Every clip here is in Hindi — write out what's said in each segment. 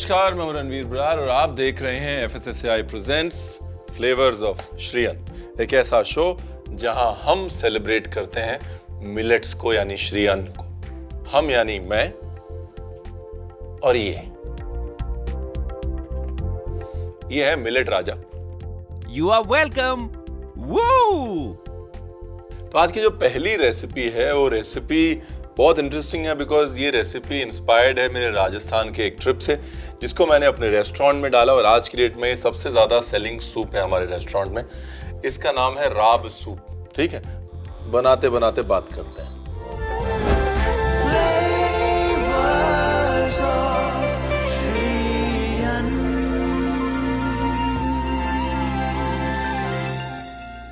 नमस्कार, मैं हूं रणवीर बरार और आप देख रहे हैं FSSAI presents flavours of Shriyan, एक ऐसा शो जहां हम सेलिब्रेट करते हैं मिलेट्स को यानी श्रीयन को। हम यानी मैं और ये है millet Raja. You are welcome. Woo! तो आज की जो पहली रेसिपी है वो रेसिपी बहुत इंटरेस्टिंग है बिकॉज ये रेसिपी इंस्पायर्ड है मेरे राजस्थान के एक ट्रिप से, जिसको मैंने अपने रेस्टोरेंट में डाला और आज की डेट में सबसे ज़्यादा सेलिंग सूप है हमारे रेस्टोरेंट में। इसका नाम है राब सूप। ठीक है, बनाते बनाते बात करते हैं।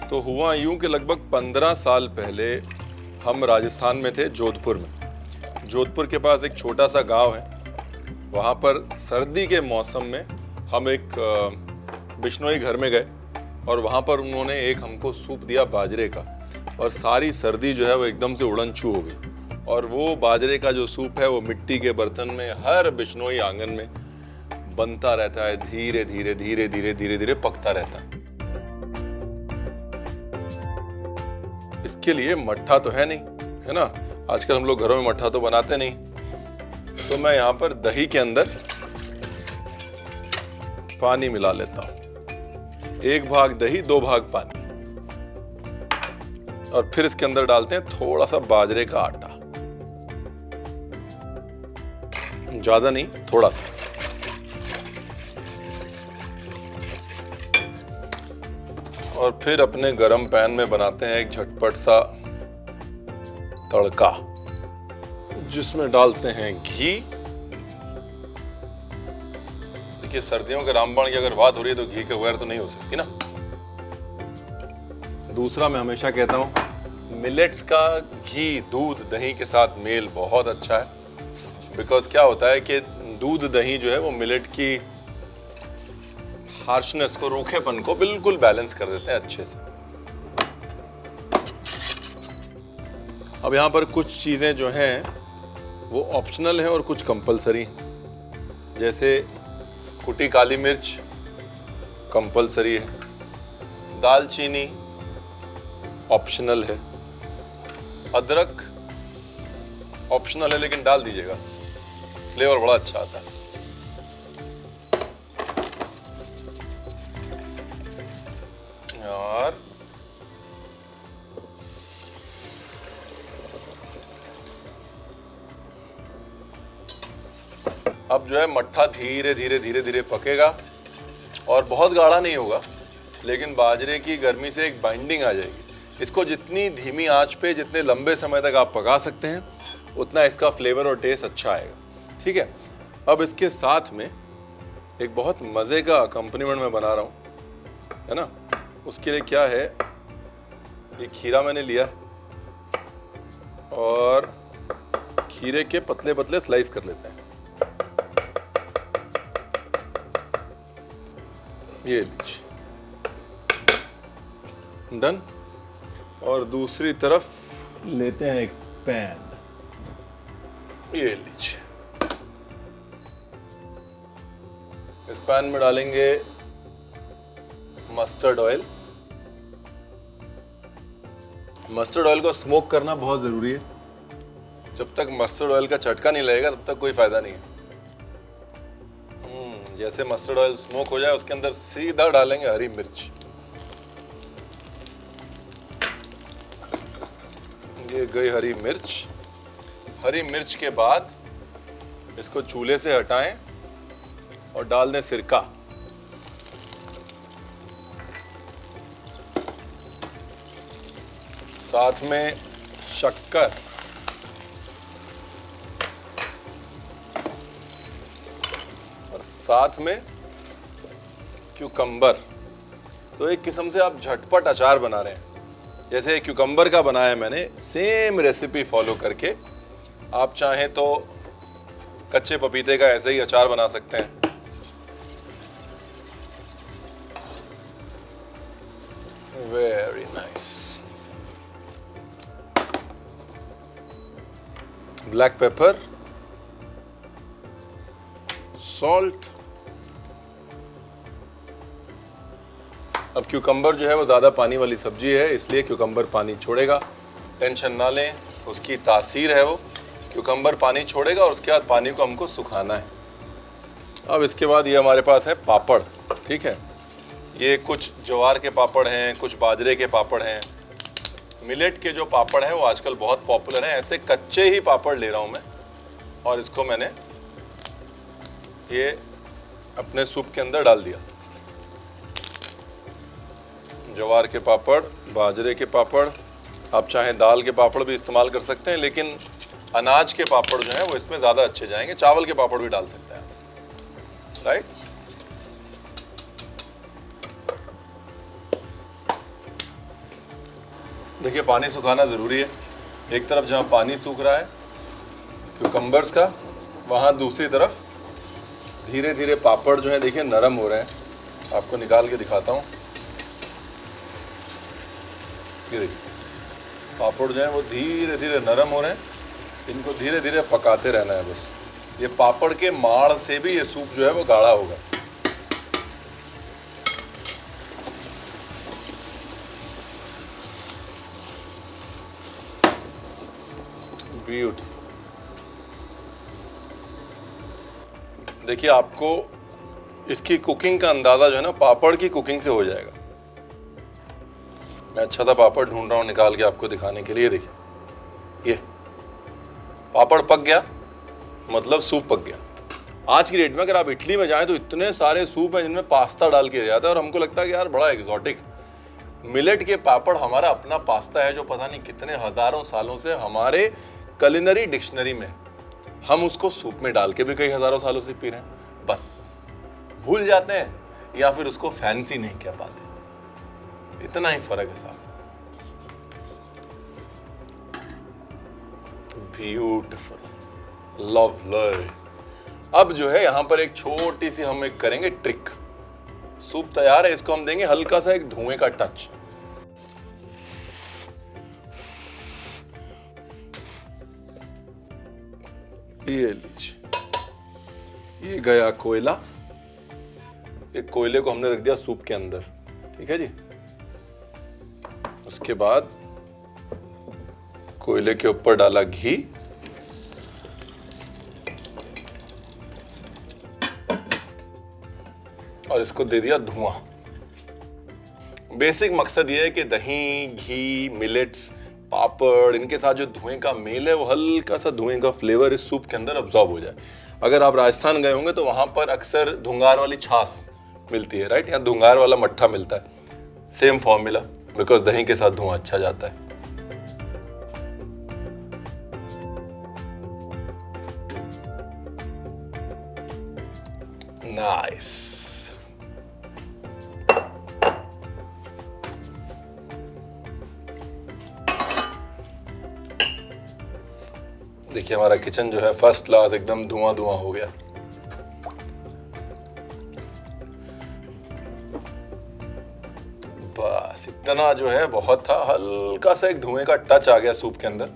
तो हुआ यूं कि लगभग 15 साल पहले हम राजस्थान में थे, जोधपुर में। जोधपुर के पास एक छोटा सा गांव है। वहाँ पर सर्दी के मौसम में हम एक बिश्नोई घर में गए और वहाँ पर उन्होंने एक हमको सूप दिया बाजरे का, और सारी सर्दी जो है वो एकदम से उड़न छू हो गई। और वो बाजरे का जो सूप है वो मिट्टी के बर्तन में हर बिश्नोई आंगन में बनता रहता है, धीरे धीरे धीरे धीरे धीरे धीरे पकता रहता है। इसके लिए मट्ठा तो है नहीं, है ना। आजकल हम लोग घरों में मट्ठा तो बनाते नहीं। तो मैं यहाँ पर दही के अंदर पानी मिला लेता हूँ। 1 भाग दही 2 भाग पानी, और फिर इसके अंदर डालते हैं थोड़ा सा बाजरे का आटा, ज्यादा नहीं, थोड़ा सा। और फिर अपने गरम पैन में बनाते हैं एक झटपट सा तड़का, जिसमें डालते हैं घी। देखिए, सर्दियों के रामबाण की अगर बात हो रही है तो घी के बगैर तो नहीं हो सकती ना। दूसरा, मैं हमेशा कहता हूँ मिलेट्स का घी दूध दही के साथ मेल बहुत अच्छा है। बिकॉज क्या होता है कि दूध दही जो है वो मिलेट की हार्शनेस को, रूखेपन को बिल्कुल बैलेंस कर देते हैं अच्छे से। अब यहाँ पर कुछ चीज़ें जो हैं वो ऑप्शनल हैं और कुछ कंपलसरी हैं। जैसे कुटी काली मिर्च कंपलसरी है, दालचीनी ऑप्शनल है, अदरक ऑप्शनल है लेकिन डाल दीजिएगा, फ्लेवर बड़ा अच्छा आता है। और अब जो है मट्ठा धीरे धीरे धीरे धीरे पकेगा और बहुत गाढ़ा नहीं होगा, लेकिन बाजरे की गर्मी से एक बाइंडिंग आ जाएगी। इसको जितनी धीमी आंच पे जितने लंबे समय तक आप पका सकते हैं उतना इसका फ्लेवर और टेस्ट अच्छा आएगा। ठीक है, अब इसके साथ में एक बहुत मज़े का अकम्पनीमेंट मैं बना रहा हूँ, है ना। उसके लिए क्या है, ये खीरा मैंने लिया और खीरे के पतले पतले स्लाइस कर लेते हैं। ये लीजिए, डन। और दूसरी तरफ लेते हैं एक पैन, ये लीजिए। इस पैन में डालेंगे मस्टर्ड ऑयल। मस्टर्ड ऑयल को स्मोक करना बहुत ज़रूरी है। जब तक मस्टर्ड ऑयल का चटका नहीं लगेगा तब तक कोई फ़ायदा नहीं है। जैसे मस्टर्ड ऑयल स्मोक हो जाए उसके अंदर सीधा डालेंगे हरी मिर्च। ये गई हरी मिर्च। हरी मिर्च के बाद इसको चूल्हे से हटाएं और डाल दें सिरका। साथ में शक्कर, और साथ में क्यूकम्बर। तो एक किस्म से आप झटपट अचार बना रहे हैं। जैसे क्यूकम्बर का बनाया मैंने, सेम रेसिपी फॉलो करके आप चाहें तो कच्चे पपीते का ऐसे ही अचार बना सकते हैं। Very nice. Black pepper, salt. अब क्यूकम्बर जो है वो ज़्यादा पानी वाली सब्जी है, इसलिए क्यूकम्बर पानी छोड़ेगा, टेंशन ना लें, उसकी तासीर है वो। क्यूकम्बर पानी छोड़ेगा और उसके बाद पानी को हमको सुखाना है। अब इसके बाद ये हमारे पास है पापड़, ठीक है। ये कुछ ज्वार के पापड़ हैं, कुछ बाजरे के पापड़ हैं। मिलेट के जो पापड़ हैं वो आजकल बहुत पॉपुलर हैं। ऐसे कच्चे ही पापड़ ले रहा हूँ मैं और इसको मैंने ये अपने सूप के अंदर डाल दिया। ज्वार के पापड़, बाजरे के पापड़, आप चाहें दाल के पापड़ भी इस्तेमाल कर सकते हैं, लेकिन अनाज के पापड़ जो हैं वो इसमें ज़्यादा अच्छे जाएंगे। चावल के पापड़ भी डाल सकते हैं, राइट। देखिए पानी सुखाना ज़रूरी है। एक तरफ जहाँ पानी सूख रहा है क्यूकम्बर्स का, वहाँ दूसरी तरफ धीरे धीरे पापड़ जो है देखिए नरम हो रहे हैं। आपको निकाल के दिखाता हूँ। ये देखिए पापड़ जो है वो धीरे धीरे नरम हो रहे हैं। इनको धीरे धीरे पकाते रहना है बस। ये पापड़ के माड़ से भी ये सूप जो है वो गाढ़ा होगा। ब्यूटीफुल। देखिए आपको इसकी कुकिंग का अंदाजा जो है ना पापड़ की कुकिंग से हो जाएगा। मैं अच्छा सा पापड़ ढूंढ रहा हूँ निकाल के आपको दिखाने के लिए। देखिए ये पापड़ पक गया, मतलब सूप पक गया। आज की डेट में अगर आप इटली में जाएं तो इतने सारे सूप हैं जिनमें पास्ता डाल के जाता है और हमको लगता है कि यार बड़ा एग्जॉटिक। मिलेट के पापड़ हमारा अपना पास्ता है जो पता नहीं कितने हजारों सालों से हमारे कुलिनरी डिक्शनरी में। हम उसको सूप में डाल के भी कई हजारों सालों से पी रहे हैं, बस भूल जाते हैं या फिर उसको फैंसी नहीं कह पाते। इतना ही फर्क है साहब। Beautiful, lovely. अब जो है यहां पर एक छोटी सी हम एक करेंगे ट्रिक। सूप तैयार है, इसको हम देंगे हल्का सा एक धुएं का टच। ये लीजिए, ये गया कोयला। एक कोयले को हमने रख दिया सूप के अंदर, ठीक है जी। उसके बाद कोयले के ऊपर डाला घी, और इसको दे दिया धुआं। बेसिक मकसद ये है कि दही, घी, मिलेट्स, पापड़, इनके साथ जो धुएं का मेल है वो हल्का सा धुएं का फ्लेवर इस सूप के अंदर अब्सॉर्ब हो जाए। अगर आप राजस्थान गए होंगे तो वहां पर अक्सर धुंगार वाली छाछ मिलती है, राइट। यहाँ धुंगार वाला मट्ठा मिलता है। सेम फॉर्मूला, बिकॉज दही के साथ धुआं अच्छा जाता है। नाइस। देखिए हमारा किचन जो है फर्स्ट क्लास एकदम धुआं धुआं हो गया। बस इतना जो है बहुत था। हल्का सा एक धुएं का टच आ गया सूप के अंदर।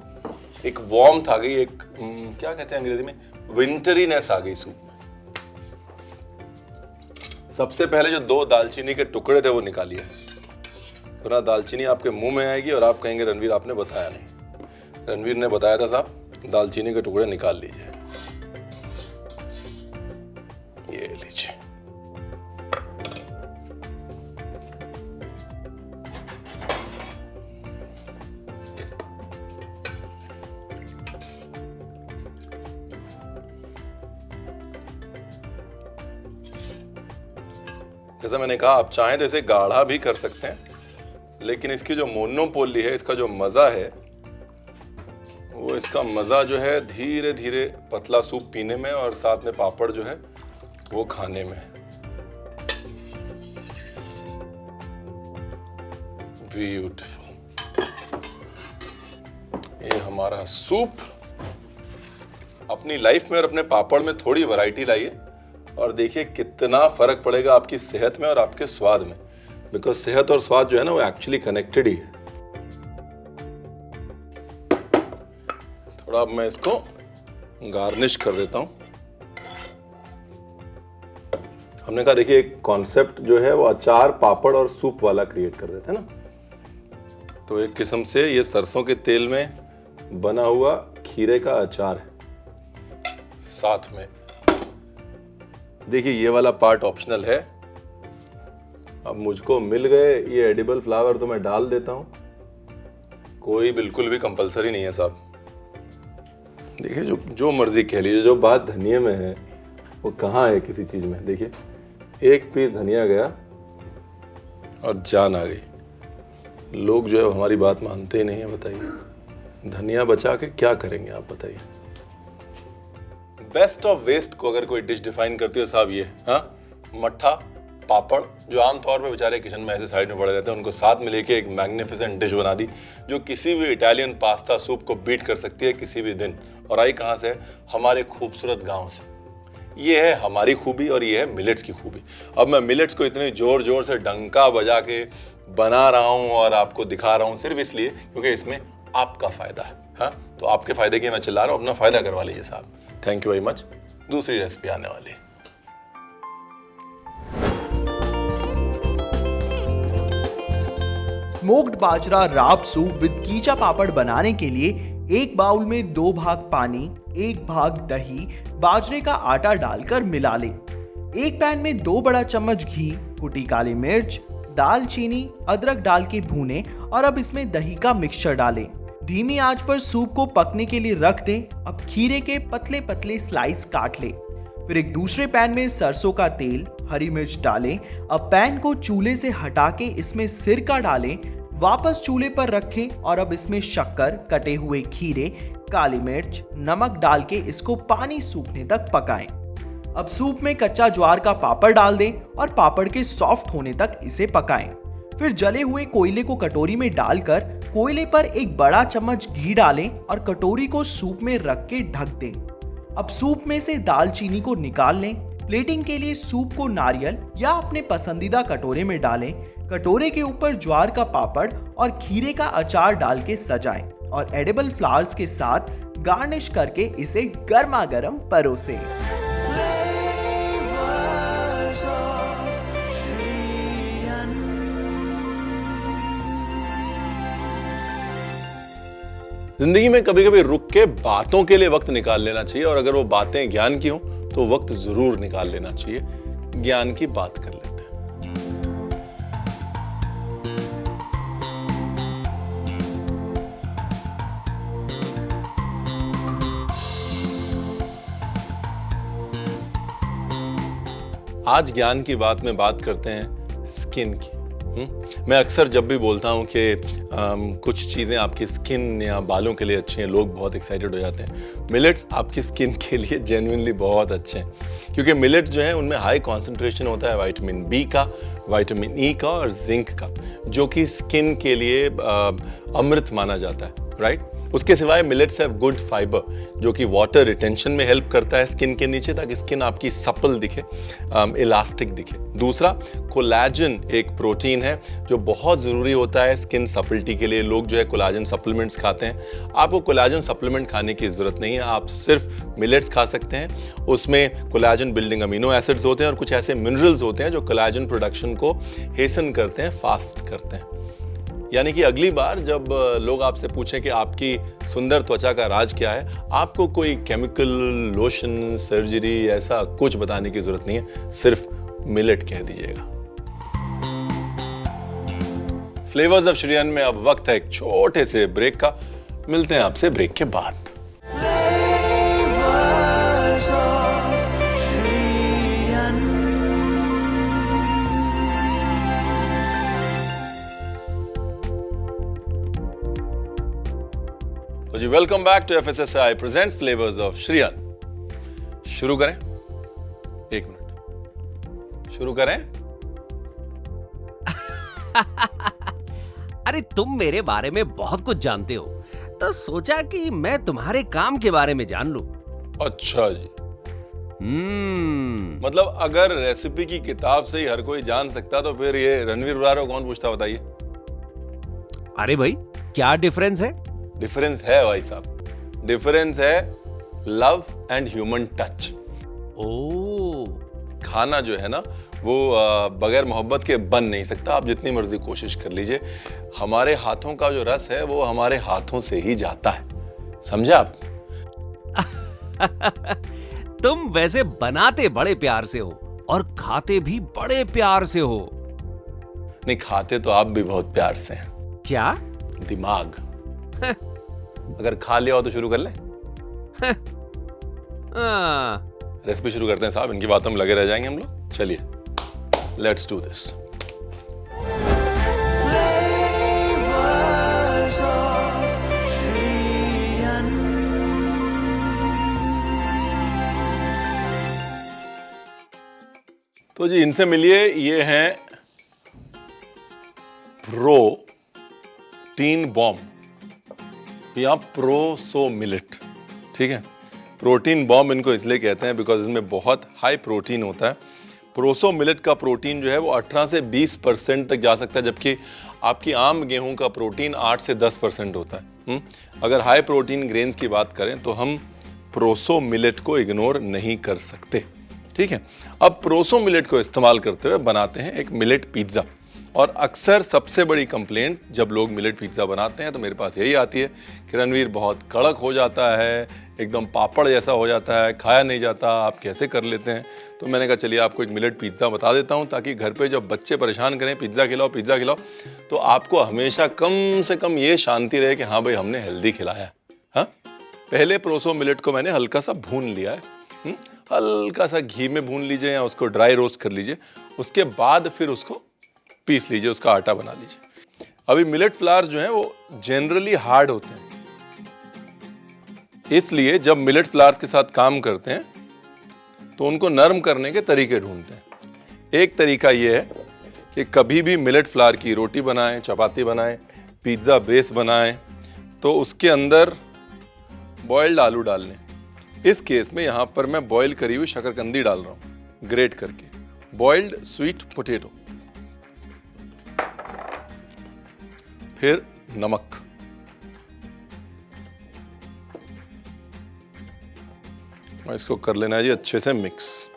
एक वार्मथ आ गई, एक क्या कहते हैं अंग्रेजी में, विंटरीनेस आ गई सूप में। सबसे पहले जो 2 दालचीनी के टुकड़े थे वो निकालिए, वरना दालचीनी आपके मुंह में आएगी और आप कहेंगे रणवीर आपने बताया नहीं। रणवीर ने बताया था साहब, दालचीनी के टुकड़े निकाल लीजिए। ये लीजिए। जैसा मैंने कहा, आप चाहें तो इसे गाढ़ा भी कर सकते हैं, लेकिन इसकी जो मोनोपोली है, इसका जो मजा है वो, इसका मजा जो है धीरे धीरे पतला सूप पीने में और साथ में पापड़ जो है वो खाने में। ब्यूटीफुल। ये हमारा सूप। अपनी लाइफ में और अपने पापड़ में थोड़ी वैरायटी लाइए और देखिए कितना फर्क पड़ेगा आपकी सेहत में और आपके स्वाद में। बिकॉज सेहत और स्वाद जो है ना वो एक्चुअली कनेक्टेड ही है। थोड़ा अब मैं इसको गार्निश कर देता हूं। हमने कहा देखिए एक कॉन्सेप्ट जो है वो अचार, पापड़ और सूप वाला क्रिएट कर देते हैं ना। तो एक किस्म से ये सरसों के तेल में बना हुआ खीरे का अचार है। साथ में देखिए ये वाला पार्ट ऑप्शनल है। अब मुझको मिल गए ये एडिबल फ्लावर तो मैं डाल देता हूं, कोई बिल्कुल भी कंपलसरी नहीं है साहब। देखिए जो मर्जी कह लीजिए, जो बात धनिया में है वो कहाँ है किसी चीज में। देखिए एक पीस धनिया गया और जान आ गई। लोग जो है हमारी बात मानते ही नहीं है। बताइए धनिया बचा के क्या करेंगे आप बताइए। बेस्ट ऑफ वेस्ट को अगर कोई डिश डिफाइन करती है साहब ये, हाँ, मट्ठा पापड़, जो आमतौर पर बेचारे किचन में ऐसे साइड में पड़े रहते हैं, उनको साथ में लेके एक मैग्निफिसेंट डिश बना दी जो किसी भी इटालियन पास्ता सूप को बीट कर सकती है किसी भी दिन। और आई कहाँ से? हमारे खूबसूरत गांव से। ये है हमारी खूबी और ये है मिलेट्स की खूबी। अब मैं मिलेट्स को इतनी जोर जोर से डंका बजा के बना रहा हूँ और आपको दिखा रहा हूँ सिर्फ इसलिए क्योंकि इसमें आपका फायदा है। हाँ, तो आपके फायदे के मैं चिल्ला रहा हूँ, अपना फायदा करवा लीजिए साहब। Thank you very much. दूसरी रेसिपी आने वाली है। स्मोक्ड बाजरा राब सूप विद कीचा पापड़ बनाने के लिए एक बाउल में 2 भाग पानी, 1 भाग दही, बाजरे का आटा डालकर मिला लें। एक पैन में 2 बड़ा चम्मच घी, कुटी काली मिर्च, दालचीनी, अदरक डाल के भूनें और अब इसमें दही का मिक्सचर डालें। धीमी आंच पर सूप को पकने के लिए रख दें। अब खीरे के पतले पतले स्लाइस काट लें। फिर एक दूसरे पैन में सरसों का तेल, हरी मिर्च डालें। अब पैन को चूल्हे से हटा के इसमें सिरका डालें, वापस चूल्हे पर रखें और अब इसमें शक्कर, कटे हुए खीरे, काली मिर्च, नमक डाल के इसको पानी सूखने तक पकाएं। अब सूप में कच्चा ज्वार का पापड़ डाल दें और पापड़ के सॉफ्ट होने तक इसे पकाएं। फिर जले हुए कोयले को कटोरी में डालकर कोयले पर एक बड़ा चम्मच घी डालें और कटोरी को सूप में रख के ढक दें। अब सूप में से दालचीनी को निकाल लें। प्लेटिंग के लिए सूप को नारियल या अपने पसंदीदा कटोरे में डालें। कटोरे के ऊपर ज्वार का पापड़ और खीरे का अचार डाल के सजाएं और एडिबल फ्लावर्स के साथ गार्निश करके इसे गर्मा गर्म परोसें। जिंदगी में कभी कभी रुक के बातों के लिए वक्त निकाल लेना चाहिए, और अगर वो बातें ज्ञान की हो तो वक्त जरूर निकाल लेना चाहिए। ज्ञान की बात कर लेते हैं। आज ज्ञान की बात में बात करते हैं स्किन की। मैं अक्सर जब भी बोलता हूँ कि कुछ चीज़ें आपकी स्किन या बालों के लिए अच्छी हैं, लोग बहुत एक्साइटेड हो जाते हैं। मिलेट्स आपकी स्किन के लिए जेन्युइनली बहुत अच्छे हैं, क्योंकि मिलेट्स जो है उनमें हाई कॉन्सेंट्रेशन होता है विटामिन बी का, विटामिन ई का और जिंक का, जो कि स्किन के लिए अमृत माना जाता है, राइट। उसके सिवाय मिलेट्स हैव गुड फाइबर, जो कि वाटर रिटेंशन में हेल्प करता है स्किन के नीचे, ताकि स्किन आपकी सपल दिखे, इलास्टिक दिखे। दूसरा, कोलाजन एक प्रोटीन है जो बहुत ज़रूरी होता है स्किन सपलिटी के लिए। लोग जो है कोलाजन सप्लीमेंट्स खाते हैं। आपको कोलाजन सप्लीमेंट खाने की ज़रूरत नहीं है, आप सिर्फ मिलेट्स खा सकते हैं। उसमें कोलाजन बिल्डिंग अमीनो एसिड्स होते हैं और कुछ ऐसे मिनरल्स होते हैं जो कोलाजन प्रोडक्शन को हेसन करते हैं, फास्ट करते हैं। यानी कि अगली बार जब लोग आपसे पूछें कि आपकी सुंदर त्वचा का राज क्या है, आपको कोई केमिकल, लोशन, सर्जरी ऐसा कुछ बताने की जरूरत नहीं है, सिर्फ मिलेट कह दीजिएगा। फ्लेवर्स ऑफ श्रीयन में अब वक्त है एक छोटे से ब्रेक का। मिलते हैं आपसे ब्रेक के बाद। तो जी welcome back to FSSAI presents flavours of Shree Anna. शुरू करें? 1 मिनट, शुरू करें? अरे तुम मेरे बारे में बहुत कुछ जानते हो, तो सोचा कि मैं तुम्हारे काम के बारे में जान लूं। अच्छा जी। मतलब अगर रेसिपी की किताब से ही हर कोई जान सकता तो फिर ये रणवीर बरार को कौन पूछता, बताइए। अरे भाई, क्या डिफरेंस है? डिफरेंस है भाई साहब, डिफरेंस है लव एंड ह्यूमन टच। ओ, खाना जो है ना वो बगैर मोहब्बत के बन नहीं सकता। आप जितनी मर्जी कोशिश कर लीजिए, हमारे हाथों का जो रस है वो हमारे हाथों से ही जाता है, समझे आप? तुम वैसे बनाते बड़े प्यार से हो और खाते भी बड़े प्यार से हो। नहीं, खाते तो आप भी बहुत प्यार से हैं। क्या? दिमाग। अगर खा लिया हो तो शुरू कर ले। रेसिपी शुरू करते हैं साहब, इनकी बातों में लगे रह जाएंगे हम लोग। चलिए, लेट्स डू दिस। तो जी इनसे मिलिए, ये हैं प्रोटीन बॉम्ब या प्रोसो मिलेट। ठीक है, प्रोटीन बॉम्ब इनको इसलिए कहते हैं बिकॉज इसमें बहुत हाई प्रोटीन होता है। प्रोसो मिलेट का प्रोटीन जो है वो 18 से 20% तक जा सकता है, जबकि आपकी आम गेहूं का प्रोटीन 8 से 10% होता है। अगर हाई प्रोटीन ग्रेन्स की बात करें तो हम प्रोसो मिलेट को इग्नोर नहीं कर सकते। ठीक है, अब प्रोसो मिलेट को इस्तेमाल करते हुए बनाते हैं एक मिलेट पिज्ज़ा। और अक्सर सबसे बड़ी कंप्लेंट जब लोग मिलेट पिज्ज़ा बनाते हैं तो मेरे पास यही आती है कि रणवीर बहुत कड़क हो जाता है, एकदम पापड़ जैसा हो जाता है, खाया नहीं जाता, आप कैसे कर लेते हैं? तो मैंने कहा चलिए आपको एक मिलेट पिज्ज़ा बता देता हूं, ताकि घर पे जब बच्चे परेशान करें पिज्ज़ा खिलाओ पिज्ज़ा खिलाओ, तो आपको हमेशा कम से कम ये शांति रहे कि हाँ भाई हमने हेल्दी खिलाया। हाँ, पहले प्रोसो मिलेट को मैंने हल्का सा भून लिया है। हल्का सा घी में भून लीजिए या उसको ड्राई रोस्ट कर लीजिए, उसके बाद फिर उसको पीस लीजिए, उसका आटा बना लीजिए। अभी मिलेट फ्लावर जो है वो जनरली हार्ड होते हैं, इसलिए जब मिलेट फ्लावर्स के साथ काम करते हैं तो उनको नरम करने के तरीके ढूंढते हैं। एक तरीका ये है कि कभी भी मिलेट फ्लावर की रोटी बनाएं, चपाती बनाएं, पिज्ज़ा बेस बनाएं तो उसके अंदर बॉइल्ड आलू डाल लें। इस केस में यहाँ पर मैं बॉईल करी हुई शकरकंदी डाल रहा हूँ, ग्रेट करके, बॉइल्ड स्वीट पोटैटो, फिर नमक, और इसको कर लेना है जी अच्छे से मिक्स।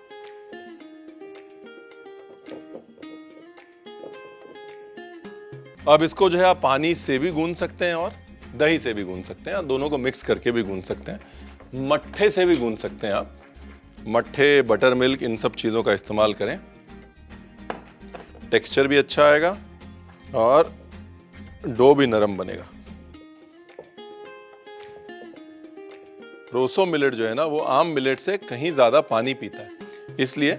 अब इसको जो है आप पानी से भी गूंद सकते हैं और दही से भी गूंद सकते हैं, दोनों को मिक्स करके भी गूंद सकते हैं, मट्ठे से भी गूंद सकते हैं आप। मट्ठे, बटर मिल्क, इन सब चीज़ों का इस्तेमाल करें, टेक्सचर भी अच्छा आएगा और डो भी नरम बनेगा। प्रोसो मिलेट जो है ना वो आम मिलेट से कहीं ज़्यादा पानी पीता है, इसलिए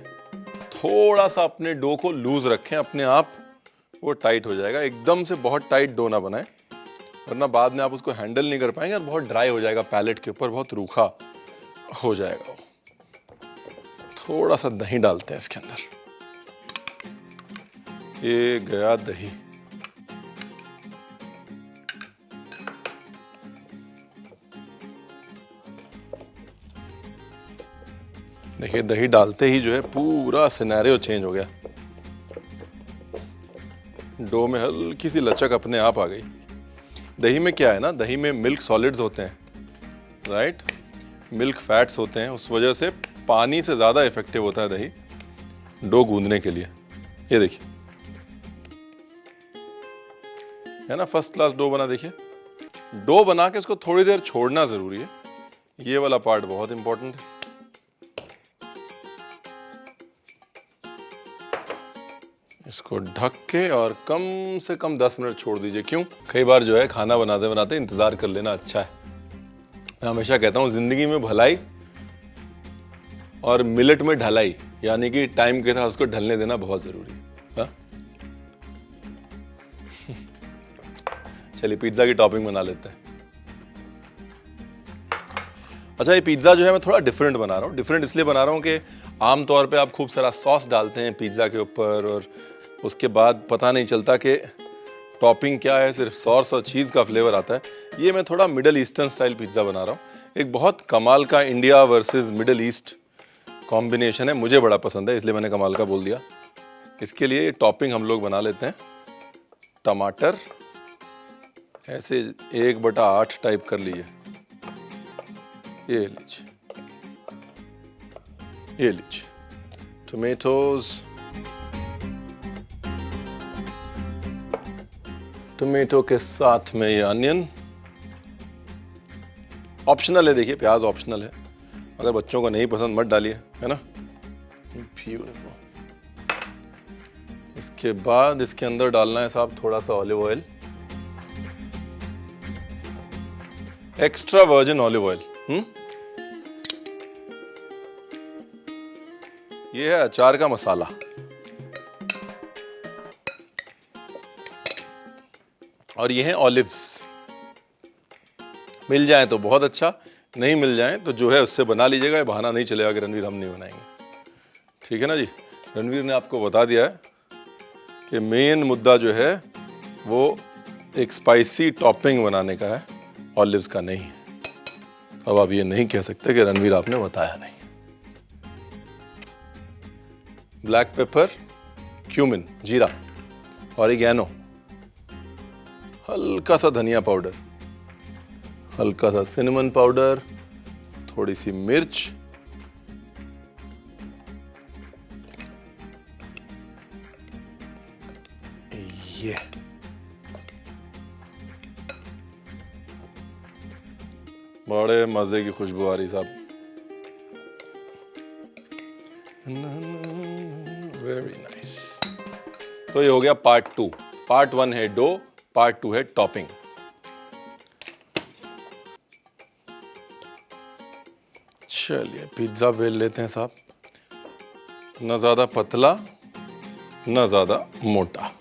थोड़ा सा अपने डो को लूज रखें, अपने आप वो टाइट हो जाएगा। एकदम से बहुत टाइट डो ना बनाएं, वरना बाद में आप उसको हैंडल नहीं कर पाएंगे और बहुत ड्राई हो जाएगा, पैलेट के ऊपर बहुत रूखा हो जाएगा वो। थोड़ा सा दही डालते हैं इसके अंदर, ये गया दही। देखिए दही डालते ही जो है पूरा सिनेरियो चेंज हो गया, डो में हल्की सी लचक अपने आप आ गई। दही में क्या है ना, दही में मिल्क सॉलिड्स होते हैं, राइट, मिल्क फैट्स होते हैं, उस वजह से पानी से ज़्यादा इफेक्टिव होता है दही डो गूंदने के लिए। ये देखिए है ना, फर्स्ट क्लास डो बना। देखिए डो बना के उसको थोड़ी देर छोड़ना ज़रूरी है, ये वाला पार्ट बहुत इंपॉर्टेंट है। इसको ढक के और कम से कम 10 मिनट छोड़ दीजिए। क्यों? कई बार जो है खाना बनाते बनाते इंतजार कर लेना अच्छा है। मैं हमेशा कहता हूँ जिंदगी में भलाई और मिलेट में ढलाई, यानी कि टाइम के साथ उसको ढलने देना बहुत जरूरी है। चलिए पिज्जा की टॉपिंग बना लेते हैं। अच्छा, ये पिज्जा जो है मैं थोड़ा डिफरेंट बना रहा हूँ। डिफरेंट इसलिए बना रहा हूँ कि आमतौर पे आप खूब सारा सॉस डालते हैं पिज्जा के ऊपर और उसके बाद पता नहीं चलता कि टॉपिंग क्या है, सिर्फ सॉस और चीज़ का फ्लेवर आता है। ये मैं थोड़ा मिडल ईस्टर्न स्टाइल पिज्ज़ा बना रहा हूँ। एक बहुत कमाल का India versus middle east combination है, मुझे बड़ा पसंद है इसलिए मैंने कमाल का बोल दिया। इसके लिए टॉपिंग हम लोग बना लेते हैं। टमाटर ऐसे 1/8 टाइप कर लीजिए, ये लीजिए, ये लीजिए। tomatoes, टोमेटो के साथ में ये अनियन ऑप्शनल है। देखिए प्याज ऑप्शनल है, अगर बच्चों को नहीं पसंद मत डालिए, है ना। ब्यूटीफुल। इसके बाद इसके अंदर डालना है साहब थोड़ा सा olive oil, extra virgin olive oil. ये है अचार का मसाला। और ये है ऑलिव्स। मिल जाए तो बहुत अच्छा, नहीं मिल जाए तो जो है उससे बना लीजिएगा। ये बहाना नहीं चलेगा कि रणवीर हम नहीं बनाएंगे, ठीक है ना जी। रणवीर ने आपको बता दिया है कि मेन मुद्दा जो है वो एक स्पाइसी टॉपिंग बनाने का है, ऑलिव्स का नहीं है। अब आप ये नहीं कह सकते कि रणवीर आपने बताया नहीं। ब्लैक पेपर, क्यूमिन, जीरा, ऑरिगेनो, हल्का सा धनिया पाउडर, हल्का सा सिनेमन पाउडर, थोड़ी सी मिर्च, ये बड़े मजे की खुशबू आ रही साहब। Very nice. तो ये हो गया पार्ट 2। पार्ट 1 है डो, पार्ट 2 है टॉपिंग। चलिए पिज्जा बेल लेते हैं साहब, ना ज्यादा पतला ना ज्यादा मोटा।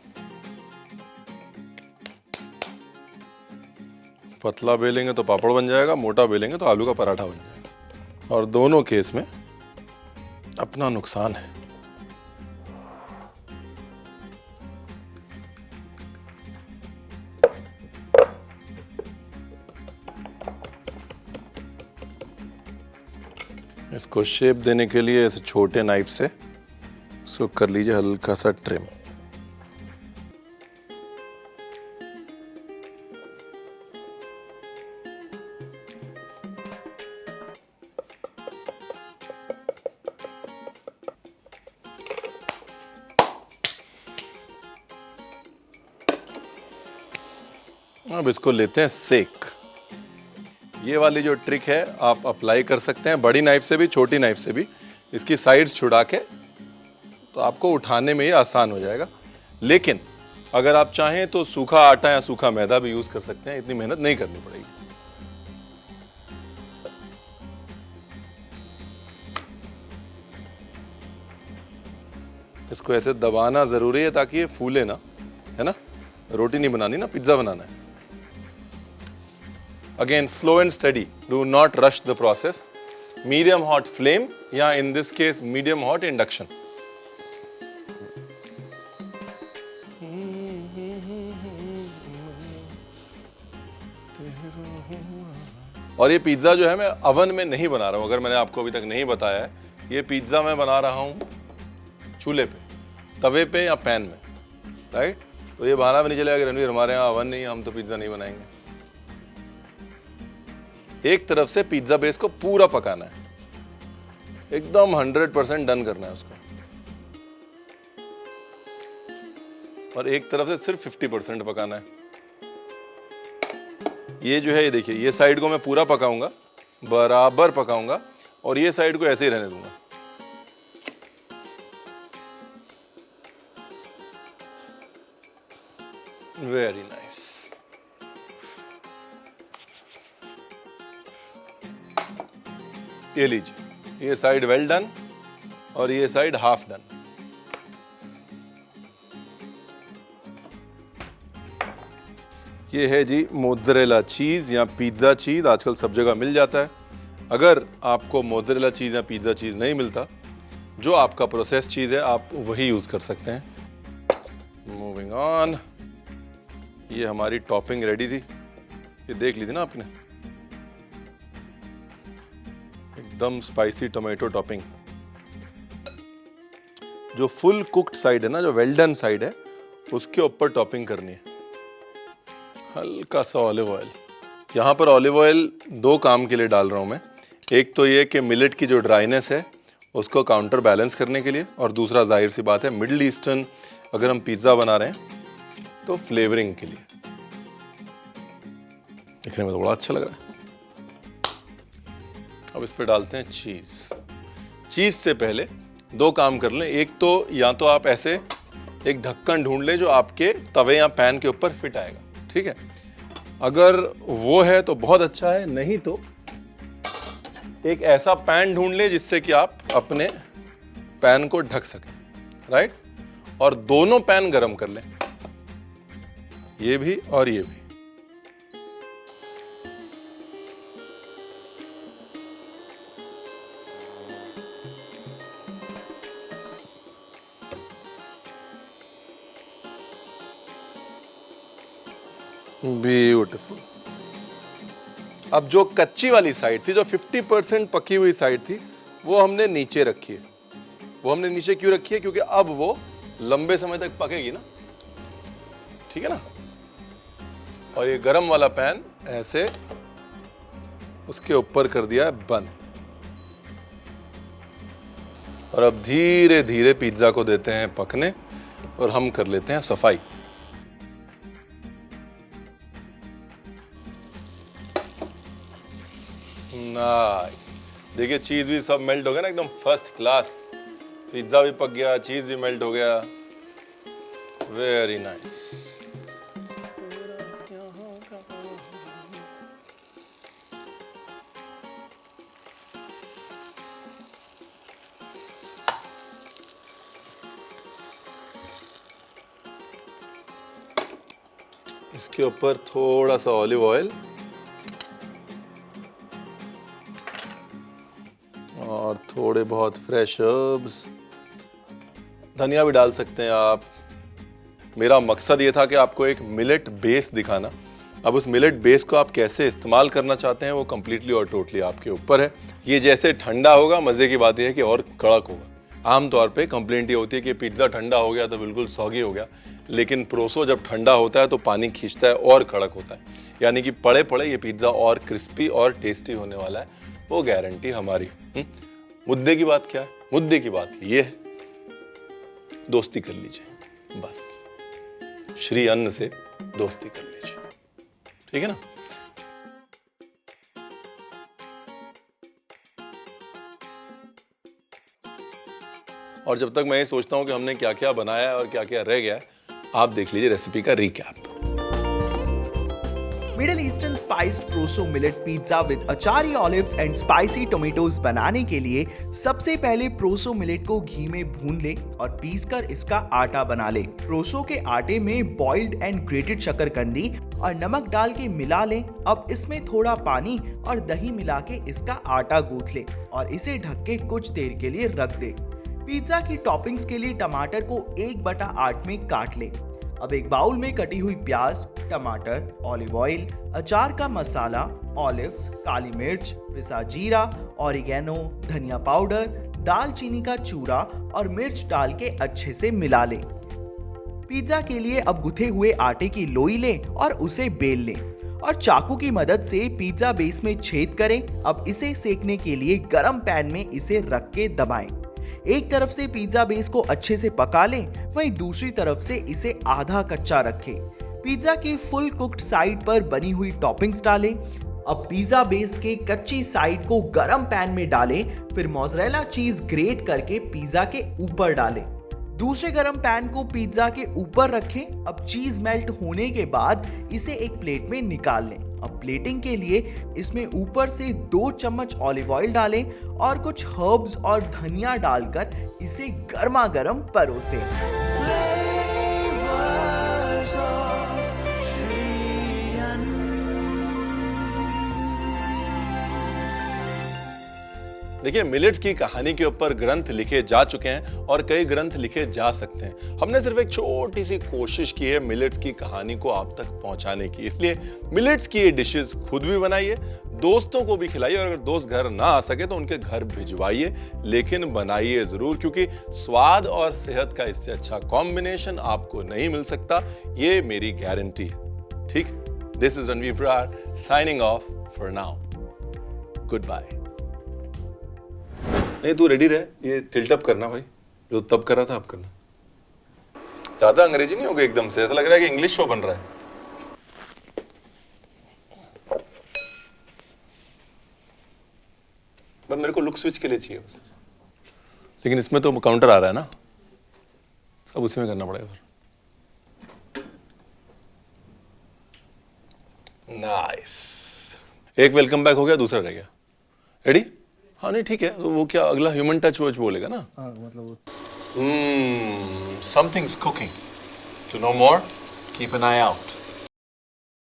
पतला बेलेंगे तो पापड़ बन जाएगा, मोटा बेलेंगे तो आलू का पराठा बन जाएगा। और दोनों केस में अपना नुकसान है। इसको शेप देने के लिए ऐसे छोटे नाइफ से इसको कर लीजिए हल्का सा ट्रिम। अब इसको लेते हैं सेक। ये वाली जो ट्रिक है आप अप्लाई कर सकते हैं बड़ी नाइफ से भी, छोटी नाइफ से भी। इसकी साइड्स छुड़ा के तो आपको उठाने में ये आसान हो जाएगा। लेकिन अगर आप चाहें तो सूखा आटा या सूखा मैदा भी यूज कर सकते हैं, इतनी मेहनत नहीं करनी पड़ेगी। इसको ऐसे दबाना जरूरी है ताकि ये फूले ना, है ना। रोटी नहीं बनानी ना, पिज्जा बनाना है। Again, slow and steady. Do not rush the process. Medium hot flame, या in this case, medium hot induction. और ये पिज्जा जो है मैं अवन में नहीं बना रहा हूं, अगर मैंने आपको अभी तक नहीं बताया है। ये पिज्जा मैं बना रहा हूं चूल्हे पे, तवे पे या पैन में, राइट। तो ये बहाना भी नहीं चलेगा कि रणवीर हमारे यहाँ अवन नहीं है, हम तो पिज्जा नहीं बनाएंगे। एक तरफ से पिज्जा बेस को पूरा पकाना है, एकदम 100% डन करना है उसको। और एक तरफ से सिर्फ 50% पकाना है। ये जो है, ये देखिए, ये साइड को मैं पूरा पकाऊंगा, बराबर पकाऊंगा, और ये साइड को ऐसे ही रहने दूंगा। Very nice. ये लीजिए, ये साइड वेल डन और ये साइड हाफ डन। ये है जी मोज़रेला चीज या पिज्जा चीज, आजकल सब जगह मिल जाता है। अगर आपको मोज़रेला चीज या पिज्जा चीज नहीं मिलता, जो आपका प्रोसेस चीज है आप वही यूज कर सकते हैं। Moving on. ये हमारी टॉपिंग रेडी थी, ये देख ली थी ना आपने, एकदम स्पाइसी टोमेटो टॉपिंग। जो फुल कुक्ड साइड है ना, जो वेल डन साइड है, उसके ऊपर टॉपिंग करनी है। हल्का सा ऑलिव ऑयल। यहाँ पर ऑलिव ऑयल 2 काम के लिए डाल रहा हूँ मैं। एक तो ये कि मिलेट की जो ड्राइनेस है उसको काउंटर बैलेंस करने के लिए, और दूसरा जाहिर सी बात है मिडिल ईस्टर्न अगर हम पिज़्ज़ा बना रहे हैं तो फ्लेवरिंग के लिए। दिखने में तो बड़ा अच्छा लग रहा है। अब इस पे डालते हैं चीज़। चीज़ से पहले दो काम कर लें। एक तो या तो आप ऐसे एक ढक्कन ढूंढ लें जो आपके तवे या पैन के ऊपर फिट आएगा, ठीक है। अगर वो है तो बहुत अच्छा है, नहीं तो एक ऐसा पैन ढूंढ लें जिससे कि आप अपने पैन को ढक सकें, राइट। और दोनों पैन गरम कर लें, ये भी और ये भी। ब्यूटीफुल। अब जो कच्ची वाली साइड थी, जो 50% पकी हुई साइड थी, वो हमने नीचे रखी है। वो हमने नीचे क्यों रखी है? क्योंकि अब वो लंबे समय तक पकेगी ना, ठीक है ना। और ये गरम वाला पैन ऐसे उसके ऊपर कर दिया है बंद। और अब धीरे धीरे पिज्जा को देते हैं पकने और हम कर लेते हैं सफाई। नाइस। देखिए चीज भी सब मेल्ट हो गया ना, एकदम फर्स्ट क्लास। पिज्जा भी पक गया, चीज भी मेल्ट हो गया। Very nice. इसके ऊपर थोड़ा सा ऑलिव ऑयल और थोड़े बहुत फ्रेश हर्ब्स, धनिया भी डाल सकते हैं आप। मेरा मकसद ये था कि आपको एक मिलेट बेस दिखाना। अब उस मिलेट बेस को आप कैसे इस्तेमाल करना चाहते हैं वो कम्प्लीटली और टोटली आपके ऊपर है। ये जैसे ठंडा होगा, मज़े की बात यह है कि और कड़क होगा। आमतौर पे कंप्लेंट ये होती है कि पिज़्ज़ा ठंडा हो गया तो बिल्कुल सॉगी हो गया, लेकिन प्रोसो जब ठंडा होता है तो पानी खींचता है और कड़क होता है। यानी कि पड़े पड़े ये पिज़्ज़ा और क्रिस्पी और टेस्टी होने वाला है, वो गारंटी हमारी। मुद्दे की बात क्या है? मुद्दे की बात ये है, दोस्ती कर लीजिए, बस श्री अन्न से दोस्ती कर लीजिए, ठीक है ना। और जब तक मैं ये सोचता हूं कि हमने क्या क्या बनाया है और क्या क्या रह गया है, आप देख लीजिए रेसिपी का recap. Middle eastern spiced proso millet pizza with achari olives and spicy tomatoes बनाने के लिए सबसे पहले प्रोसो मिलेट को घी में भून ले और पीसकर इसका आटा बना ले। प्रोसो के आटे में बॉइल्ड एंड ग्रेटेड शकरकंदी और नमक डाल के मिला ले। अब इसमें थोड़ा पानी और दही मिला के इसका आटा गूंथ ले और इसे ढक के कुछ देर के लिए रख दे। पिज्जा की टॉपिंग्स के लिए टमाटर को 1/8 में काट ले। अब एक बाउल में कटी हुई प्याज, टमाटर, ऑलिव ऑयल, अचार का मसाला, ऑलिव्स, काली मिर्च, पिसा जीरा, ऑरिगेनो, धनिया पाउडर, दालचीनी का चूरा और मिर्च डाल के अच्छे से मिला ले। पिज्जा के लिए अब गुथे हुए आटे की लोई ले और उसे बेल ले और चाकू की मदद से पिज्जा बेस में छेद करें। अब इसे सेकने के लिए गरम पैन में इसे रख के दबाएं। एक तरफ से पिज्जा बेस को अच्छे से पका लें, वहीं दूसरी तरफ से इसे आधा कच्चा रखें। पिज्जा की फुल कुक्ड साइड पर बनी हुई टॉपिंग्स डालें। अब पिज्जा बेस के कच्ची साइड को गरम पैन में डालें, फिर मोज़रेला चीज ग्रेट करके पिज्जा के ऊपर डालें। दूसरे गरम पैन को पिज्जा के ऊपर रखें। अब चीज मेल्ट होने के बाद इसे एक प्लेट में निकाल लें। अब प्लेटिंग के लिए इसमें ऊपर से 2 चम्मच ऑलिव ऑयल डालें और कुछ हर्ब्स और धनिया डालकर इसे गर्मा गर्म परोसें। देखिए, मिलेट्स की कहानी के ऊपर ग्रंथ लिखे जा चुके हैं और कई ग्रंथ लिखे जा सकते हैं। हमने सिर्फ एक छोटी सी कोशिश की है मिलेट्स की कहानी को आप तक पहुंचाने की। इसलिए मिलेट्स की ये डिशेस खुद भी बनाइए, दोस्तों को भी खिलाइए, और अगर दोस्त घर ना आ सके तो उनके घर भिजवाइए, लेकिन बनाइए जरूर, क्योंकि स्वाद और सेहत का इससे अच्छा कॉम्बिनेशन आपको नहीं मिल सकता, ये मेरी गारंटी है। ठीक, this is Ranveer Brar signing off for now. Good bye. नहीं तू रेडी रहे, ये टिल्ट अप करना भाई, जो तब कर रहा था अब करना। ज्यादा अंग्रेजी नहीं होगा एकदम से, ऐसा लग रहा है कि इंग्लिश शो बन रहा है। बस मेरे को लुक स्विच के लिए चाहिए बस, लेकिन इसमें तो काउंटर आ रहा है ना, सब उसी में करना पड़ेगा फिर। नाइस, एक वेलकम बैक हो गया, दूसरा रह गया। रेडी? हाँ नहीं ठीक है, तो वो क्या अगला ह्यूमन टच वच बोलेगा ना। हाँ मतलब वो something's cooking, to know more keep an eye out.